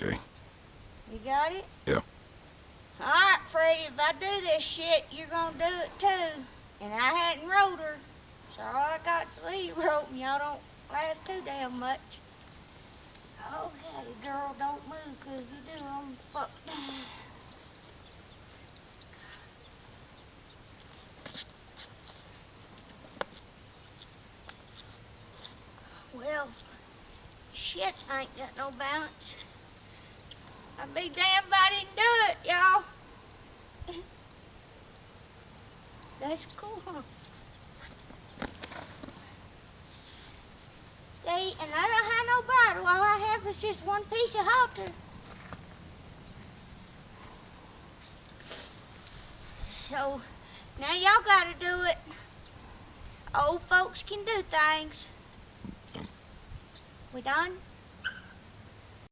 Okay. You got it? Yeah. Alright, Freddie, if I do this shit, you're gonna do it too. And I hadn't rode her, so all I got's the lead rope, and y'all don't laugh too damn much. Okay, girl, don't move, 'cause if you do, I'm fucked. Well, shit, I ain't got no balance. I'd be damned if I didn't do it, y'all. That's cool, huh? See, and I don't have no bridle. All I have is just one piece of halter. So, now y'all gotta do it. Old folks can do things. We done?